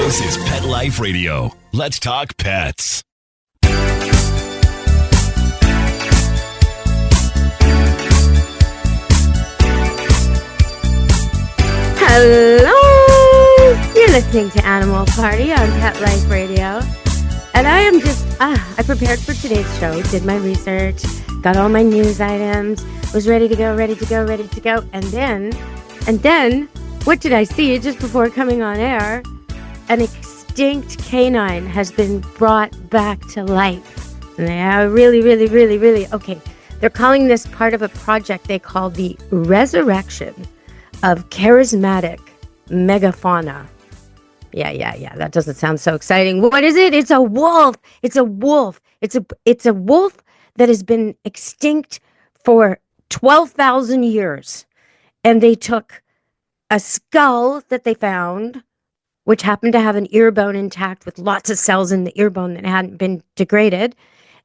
This is Pet Life Radio. Let's talk pets. Hello! You're listening to Animal Party on Pet Life Radio. And I am just, I prepared for today's show, did my research, got all my news items, was ready to go. And then, what did I see just before coming on air? An extinct canine has been brought back to life. Yeah, really, okay. They're calling this part of a project they call the resurrection of charismatic megafauna. Yeah. That doesn't sound so exciting. What is it? It's a wolf. It's a wolf that has been extinct for 12,000 years. And they took a skull that they found, which happened to have an ear bone intact with lots of cells in the ear bone that hadn't been degraded,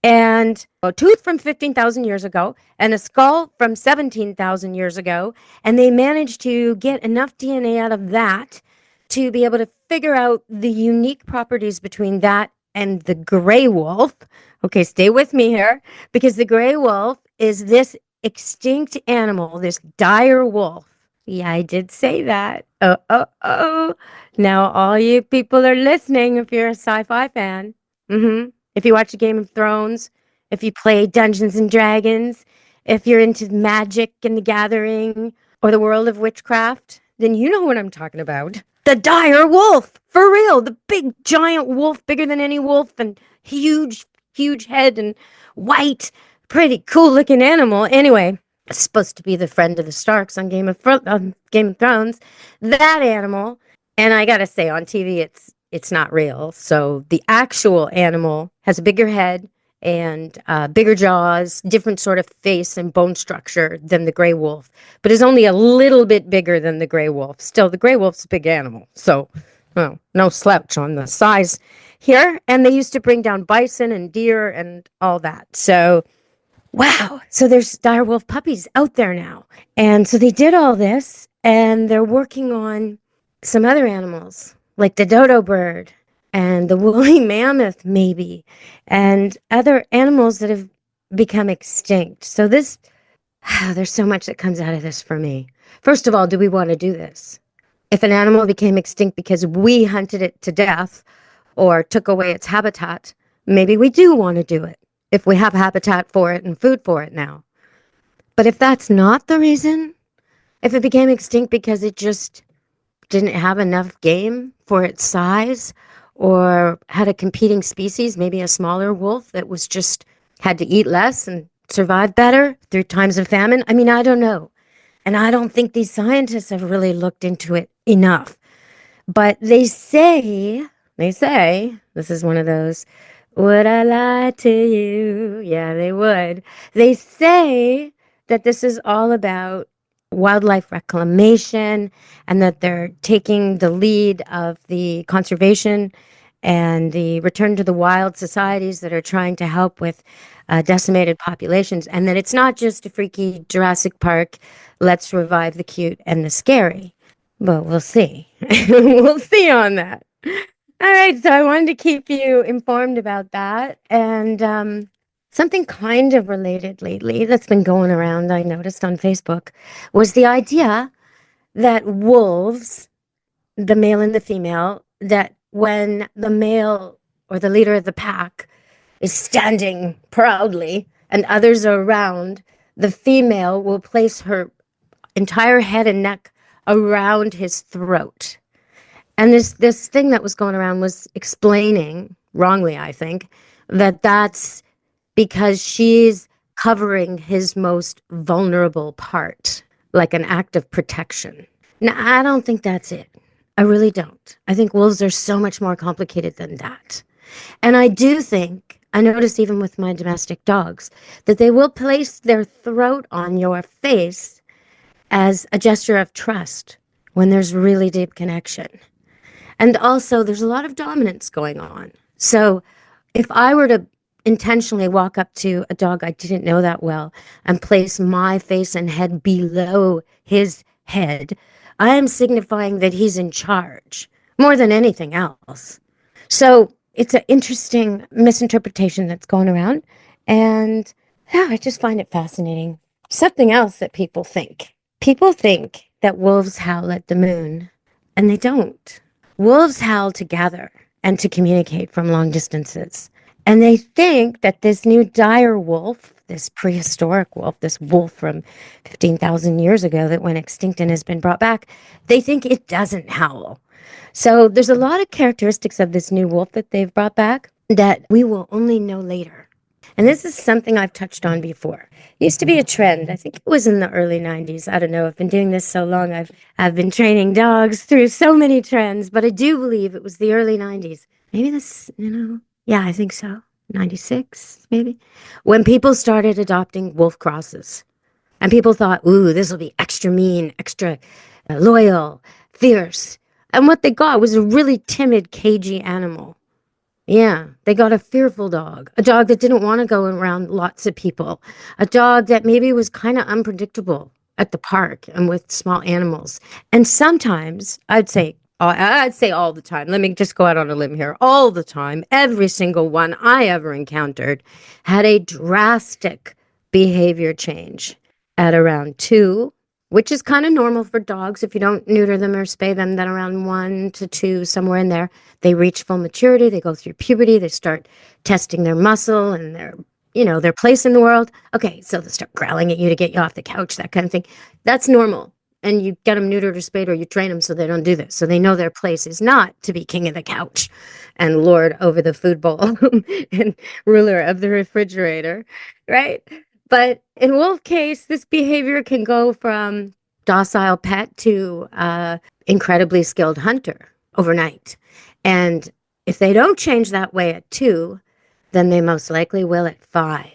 and a tooth from 15,000 years ago, and a skull from 17,000 years ago, and they managed to get enough DNA out of that to be able to figure out the unique properties between that and the gray wolf. Okay, stay with me here, because the gray wolf is this extinct animal, this dire wolf. Yeah, I did say that. Oh. Now, all you people are listening, if you're a sci-fi fan, if you watch Game of Thrones, if you play Dungeons and Dragons, if you're into magic and the Gathering or the world of witchcraft, then you know what I'm talking about. The dire wolf, for real. The big, giant wolf, bigger than any wolf, and huge head and white, pretty cool-looking animal. Anyway, it's supposed to be the friend of the Starks on Game of Thrones. That animal, and I gotta say, on TV, it's not real. So the actual animal has a bigger head and bigger jaws, different sort of face and bone structure than the gray wolf, but is only a little bit bigger than the gray wolf. Still, the gray wolf's a big animal, so no slouch on the size here. And they used to bring down bison and deer and all that. So, wow. So there's dire wolf puppies out there now. And so they did all this, and they're working on some other animals, like the dodo bird and the woolly mammoth, maybe, and other animals that have become extinct. So there's so much that comes out of this for me. First of all, do we want to do this? If an animal became extinct because we hunted it to death or took away its habitat, maybe we do want to do it if we have habitat for it and food for it now. But if that's not the reason, if it became extinct because it just didn't have enough game for its size, or had a competing species, maybe a smaller wolf that was just had to eat less and survive better through times of famine. I mean, I don't know. And I don't think these scientists have really looked into it enough. But they say, this is one of those, would I lie to you? Yeah, they would. They say that this is all about wildlife reclamation, and that they're taking the lead of the conservation and the return to the wild societies that are trying to help with decimated populations, and that it's not just a freaky Jurassic Park, let's revive the cute and the scary. But we'll see. We'll see on that. All right, so I wanted to keep you informed about that. And something kind of related lately that's been going around, I noticed on Facebook, was the idea that wolves, the male and the female, that when the male or the leader of the pack is standing proudly and others are around, the female will place her entire head and neck around his throat. And this thing that was going around was explaining, wrongly I think, that that's because she's covering his most vulnerable part, like an act of protection. Now, I don't think that's it. I really don't. I think wolves are so much more complicated than that. And I do think, I notice even with my domestic dogs, that they will place their throat on your face as a gesture of trust when there's really deep connection. And also, there's a lot of dominance going on. So if I were to intentionally walk up to a dog I didn't know that well and place my face and head below his head, I am signifying that he's in charge. more than anything else. So it's an interesting misinterpretation that's going around. And yeah, I just find it fascinating. Something else that people think. People think that wolves howl at the moon, and they don't. Wolves howl to gather and to communicate from long distances. And they think that this new dire wolf, this prehistoric wolf, this wolf from 15,000 years ago that went extinct and has been brought back, they think it doesn't howl. So there's a lot of characteristics of this new wolf that they've brought back that we will only know later. And this is something I've touched on before. It used to be a trend. I think it was in the early 90s. I don't know. I've been doing this so long. I've been training dogs through so many trends, but I do believe it was the early 90s. Maybe this, yeah, I think so. 96, maybe. When people started adopting wolf crosses. And people thought, ooh, this will be extra mean, extra loyal, fierce. And what they got was a really timid, cagey animal. Yeah, they got a fearful dog, a dog that didn't want to go around lots of people, a dog that maybe was kind of unpredictable at the park and with small animals. And sometimes I'd say all the time. Let me just go out on a limb here. All the time, every single one I ever encountered had a drastic behavior change at around 2, which is kind of normal for dogs. If you don't neuter them or spay them, then around 1 to 2, somewhere in there, they reach full maturity. They go through puberty. They start testing their muscle and their place in the world. Okay, so they start growling at you to get you off the couch, that kind of thing. That's normal. And you get them neutered or spayed, or you train them so they don't do this. So they know their place is not to be king of the couch and lord over the food bowl and ruler of the refrigerator, right? But in wolf case, this behavior can go from docile pet to incredibly skilled hunter overnight. And if they don't change that way at 2, then they most likely will at 5,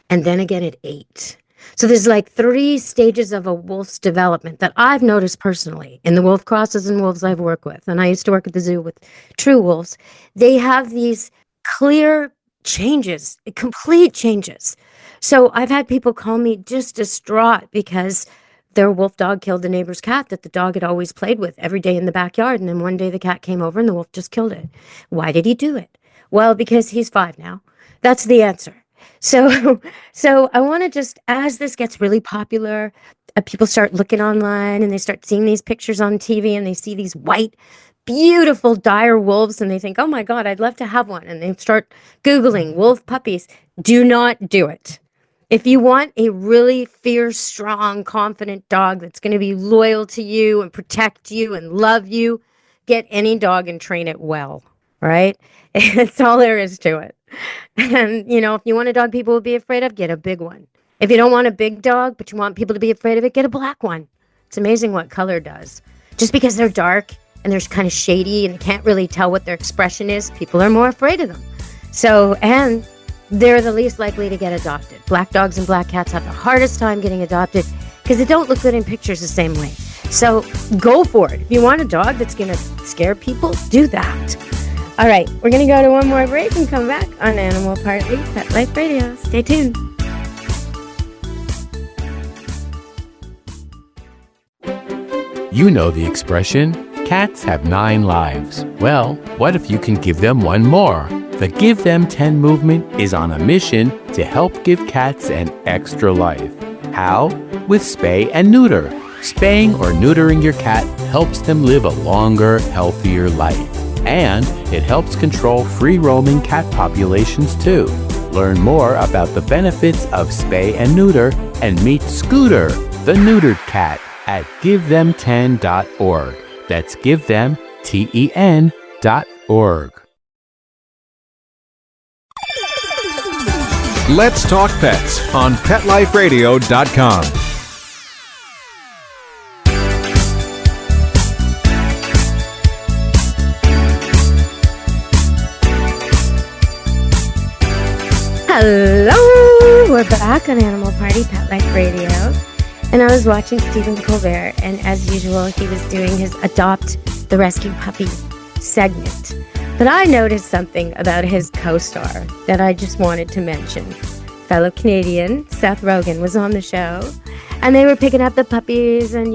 and then again at 8. So there's like 3 stages of a wolf's development that I've noticed personally in the wolf crosses and wolves I've worked with. And I used to work at the zoo with true wolves. They have these clear changes, complete changes. So I've had people call me just distraught because their wolf dog killed the neighbor's cat that the dog had always played with every day in the backyard. And then one day the cat came over and the wolf just killed it. Why did he do it? Well, because he's 5 now. That's the answer. So I want to just, as this gets really popular, people start looking online and they start seeing these pictures on TV and they see these white, beautiful dire wolves and they think, oh my God, I'd love to have one. And they start Googling wolf puppies. Do not do it. If you want a really fierce, strong, confident dog that's going to be loyal to you and protect you and love you, get any dog and train it well, right? That's all there is to it. And, if you want a dog people will be afraid of, get a big one. If you don't want a big dog, but you want people to be afraid of it, get a black one. It's amazing what color does. Just because they're dark and they're kind of shady and you can't really tell what their expression is, people are more afraid of them. So, and they're the least likely to get adopted. Black dogs and black cats have the hardest time getting adopted because they don't look good in pictures the same way. So go for it. If you want a dog that's going to scare people, do that. All right, we're going to go to one more break and come back on Animal Party Pet Life Radio. Stay tuned. You know the expression, cats have 9 lives. Well, what if you can give them one more? The Give Them 10 movement is on a mission to help give cats an extra life. How? With spay and neuter. Spaying or neutering your cat helps them live a longer, healthier life. And it helps control free-roaming cat populations too. Learn more about the benefits of spay and neuter and meet Scooter, the neutered cat, at givethem10.org. That's givethem10.org. Let's Talk Pets on PetLifeRadio.com. Hello! We're back on Animal Party Pet Life Radio. And I was watching Stephen Colbert, and as usual, he was doing his Adopt the Rescue Puppy segment. But I noticed something about his co-star that I just wanted to mention. Fellow Canadian, Seth Rogan, was on the show, and they were picking up the puppies and,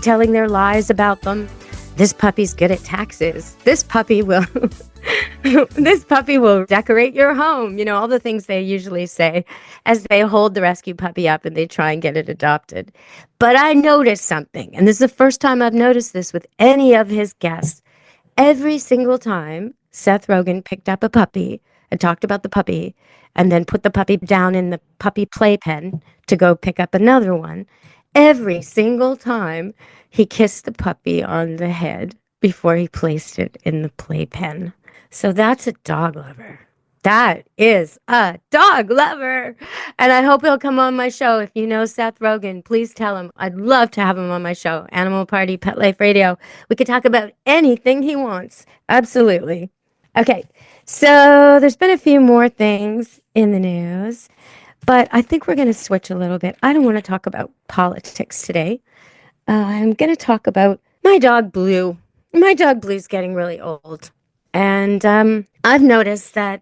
telling their lies about them. This puppy's good at taxes. This puppy will this puppy will decorate your home. You know, all the things they usually say as they hold the rescue puppy up and they try and get it adopted. But I noticed something, and this is the first time I've noticed this with any of his guests. Every single time Seth Rogan picked up a puppy and talked about the puppy and then put the puppy down in the puppy playpen to go pick up another one, every single time he kissed the puppy on the head before he placed it in the playpen. So that's a dog lover. That is a dog lover. And I hope he'll come on my show. If you know Seth Rogan, please tell him. I'd love to have him on my show. Animal Party, Pet Life Radio. We could talk about anything he wants. Absolutely. Okay. So there's been a few more things in the news, but I think we're going to switch a little bit. I don't want to talk about politics today. I'm going to talk about my dog Blue. My dog Blue's getting really old. And I've noticed that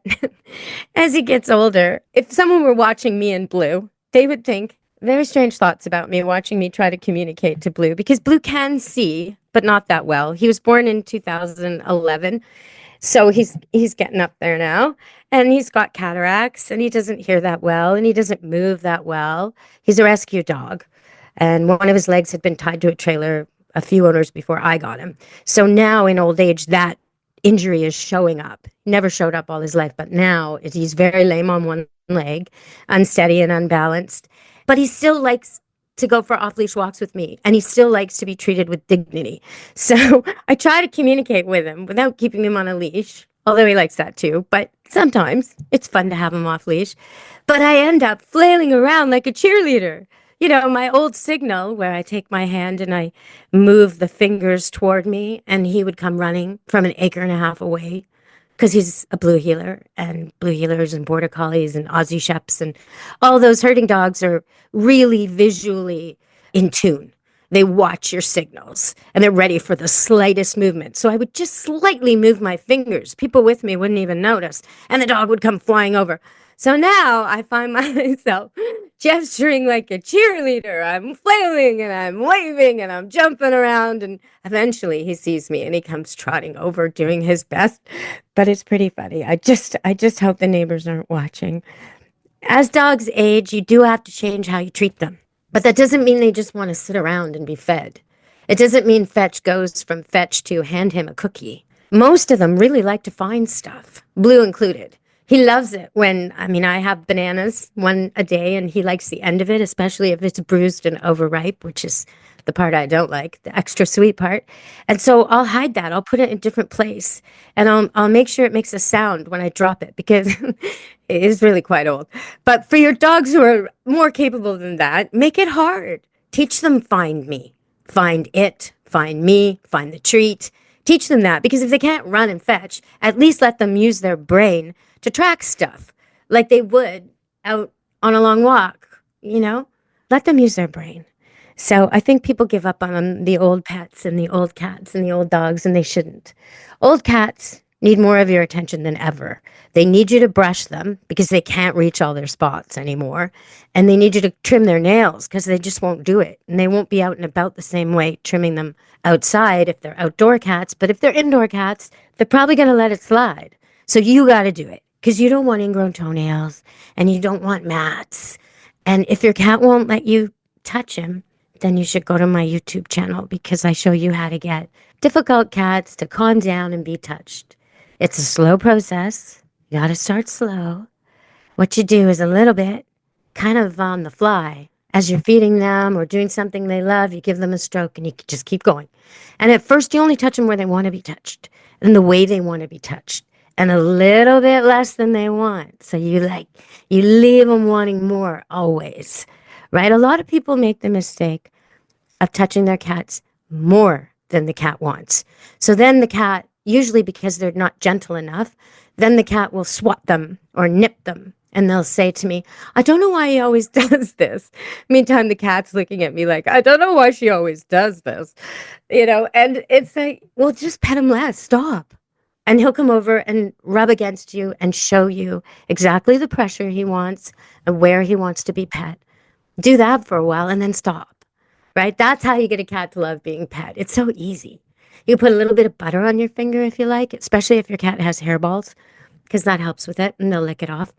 as he gets older, if someone were watching me and Blue, they would think very strange thoughts about me watching me try to communicate to Blue, because Blue can see, but not that well. He was born in 2011, so he's getting up there now, and he's got cataracts, and he doesn't hear that well, and he doesn't move that well. He's a rescue dog, and one of his legs had been tied to a trailer a few owners before I got him. So now in old age, that injury is showing up. Never showed up all his life, but now he's very lame on one leg, unsteady and unbalanced. But he still likes to go for off-leash walks with me, and he still likes to be treated with dignity. So I try to communicate with him without keeping him on a leash, although he likes that too. But sometimes it's fun to have him off leash. But I end up flailing around like a cheerleader. You know, my old signal where I take my hand and I move the fingers toward me, and he would come running from an acre and a half away, because he's a blue heeler, and blue heelers and border collies and Aussie Sheps and all those herding dogs are really visually in tune. They watch your signals and they're ready for the slightest movement. So I would just slightly move my fingers. People with me wouldn't even notice, and the dog would come flying over. So now I find myself gesturing like a cheerleader. I'm flailing and I'm waving and I'm jumping around, and eventually he sees me and he comes trotting over doing his best. But it's pretty funny. I just hope the neighbors aren't watching. As dogs age, you do have to change how you treat them. But that doesn't mean they just want to sit around and be fed. It doesn't mean fetch goes from fetch to hand him a cookie. Most of them really like to find stuff, Blue included. He loves it when, I have bananas, one a day, and he likes the end of it, especially if it's bruised and overripe, which is the part I don't like, the extra sweet part. And so I'll hide that. I'll put it in a different place, and I'll make sure it makes a sound when I drop it, because it is really quite old. But for your dogs who are more capable than that, make it hard. Teach them find me, find it, find me, find the treat. Teach them that, because if they can't run and fetch, at least let them use their brain to track stuff like they would out on a long walk, Let them use their brain. So I think people give up on the old pets and the old cats and the old dogs, and they shouldn't. Old cats need more of your attention than ever. They need you to brush them because they can't reach all their spots anymore. And they need you to trim their nails because they just won't do it. And they won't be out and about the same way trimming them outside if they're outdoor cats. But if they're indoor cats, they're probably going to let it slide. So you got to do it, because you don't want ingrown toenails and you don't want mats. And if your cat won't let you touch him, then you should go to my YouTube channel, because I show you how to get difficult cats to calm down and be touched. It's a slow process. You got to start slow. What you do is a little bit, kind of on the fly. As you're feeding them or doing something they love, you give them a stroke and you just keep going. And at first, you only touch them where they want to be touched and the way they want to be touched, and a little bit less than they want. So you leave them wanting more always, right? A lot of people make the mistake of touching their cats more than the cat wants. So then the cat, usually because they're not gentle enough, then the cat will swat them or nip them. And they'll say to me, I don't know why he always does this. Meantime, the cat's looking at me like, I don't know why she always does this. And it's like, well, just pet him less. Stop. And he'll come over and rub against you and show you exactly the pressure he wants and where he wants to be pet. Do that for a while and then stop, right? That's how you get a cat to love being pet. It's so easy. You put a little bit of butter on your finger if you like, especially if your cat has hairballs, because that helps with it and they'll lick it off.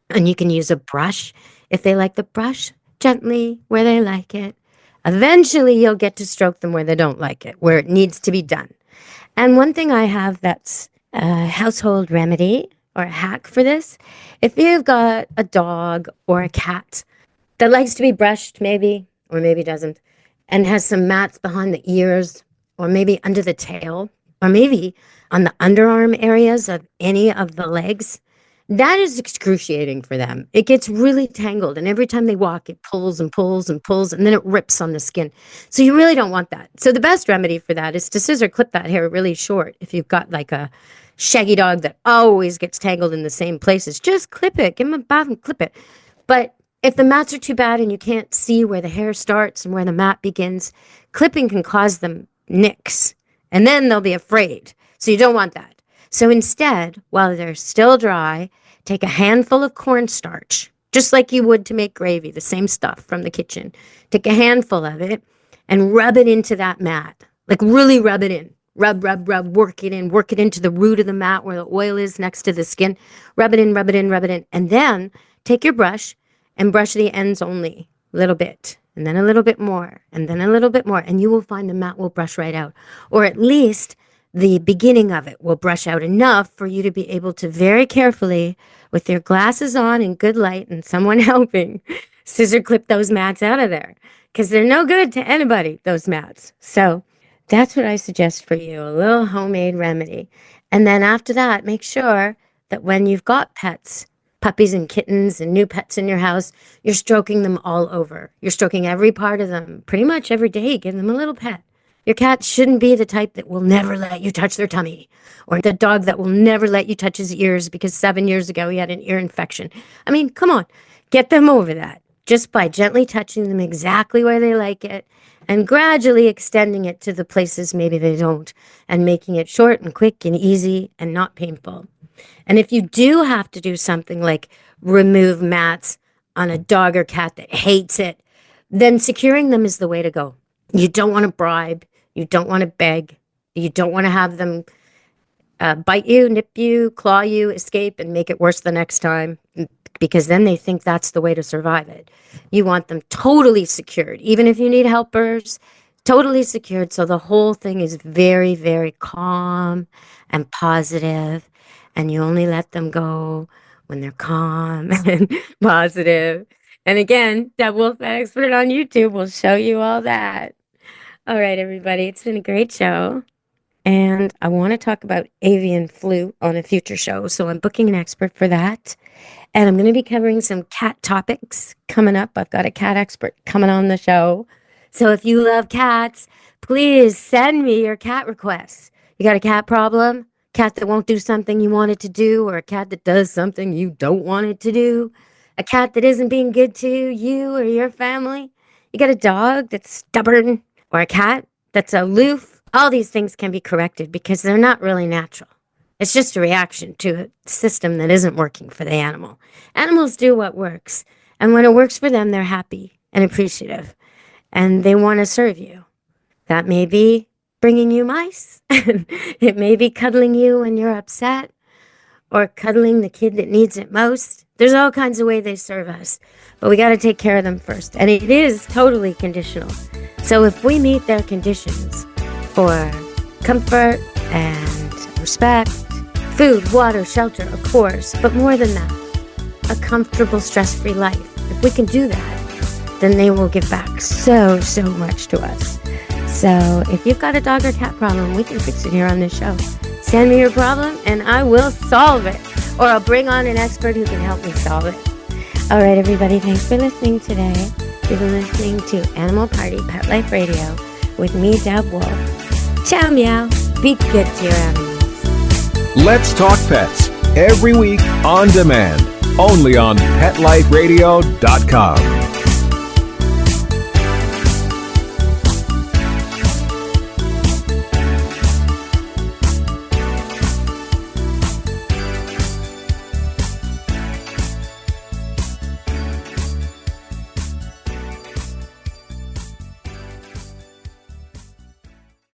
And you can use a brush if they like the brush, gently where they like it. Eventually, you'll get to stroke them where they don't like it, where it needs to be done. And one thing I have that's a household remedy or a hack for this, if you've got a dog or a cat that likes to be brushed, maybe, or maybe doesn't, and has some mats behind the ears, or maybe under the tail, or maybe on the underarm areas of any of the legs, that is excruciating for them. It gets really tangled, and every time they walk, it pulls and pulls and pulls, and then it rips on the skin. So you really don't want that. So the best remedy for that is to scissor clip that hair really short. If you've got like a shaggy dog that always gets tangled in the same places, just clip it. Give them a bath and clip it. But if the mats are too bad and you can't see where the hair starts and where the mat begins, clipping can cause them nicks, and then they'll be afraid. So you don't want that. So instead, while they're still dry, take a handful of cornstarch, just like you would to make gravy, the same stuff from the kitchen. Take a handful of it and rub it into that mat. Like really rub it in. Rub, rub, rub, work it in. Work it into the root of the mat where the oil is next to the skin. Rub it in, rub it in, rub it in. And then take your brush and brush the ends only a little bit. And then a little bit more. And then a little bit more. And you will find the mat will brush right out. Or at least the beginning of it will brush out enough for you to be able to very carefully, with your glasses on and good light and someone helping, scissor clip those mats out of there, because they're no good to anybody, those mats. So that's what I suggest for you, a little homemade remedy. And then after that, make sure that when you've got pets, puppies and kittens and new pets in your house, you're stroking them all over. You're stroking every part of them pretty much every day. Give them a little pet. Your cat shouldn't be the type that will never let you touch their tummy, or the dog that will never let you touch his ears because 7 years ago he had an ear infection. I mean, come on, get them over that just by gently touching them exactly where they like it and gradually extending it to the places maybe they don't, and making it short and quick and easy and not painful. And if you do have to do something like remove mats on a dog or cat that hates it, then securing them is the way to go. You don't want to bribe. You don't want to beg. You don't want to have them bite you, nip you, claw you, escape, and make it worse the next time, because then they think that's the way to survive it. You want them totally secured, even if you need helpers, totally secured. So the whole thing is very, very calm and positive, and you only let them go when they're calm and positive. And again, Deb Wolfe, expert on YouTube, will show you all that. All right, everybody, it's been a great show. And I want to talk about avian flu on a future show. So I'm booking an expert for that. And I'm going to be covering some cat topics coming up. I've got a cat expert coming on the show. So if you love cats, please send me your cat requests. You got a cat problem? Cat that won't do something you want it to do, or a cat that does something you don't want it to do? A cat that isn't being good to you or your family? You got a dog that's stubborn, or a cat that's aloof? All these things can be corrected because they're not really natural. It's just a reaction to a system that isn't working for the animal. Animals do what works. And when it works for them, they're happy and appreciative. And they want to serve you. That may be bringing you mice. It may be cuddling you when you're upset, or cuddling the kid that needs it most. There's all kinds of ways they serve us, but we got to take care of them first. And it is totally conditional. So if we meet their conditions for comfort and respect, food, water, shelter, of course, but more than that, a comfortable, stress-free life. If we can do that, then they will give back so, so much to us. So if you've got a dog or cat problem, we can fix it here on this show. Send me your problem and I will solve it. Or I'll bring on an expert who can help me solve it. All right, everybody, thanks for listening today. You've been listening to Animal Party Pet Life Radio with me, Deb Wolfe. Ciao, meow. Be good to your animals. Let's Talk Pets, every week on demand, only on PetLifeRadio.com.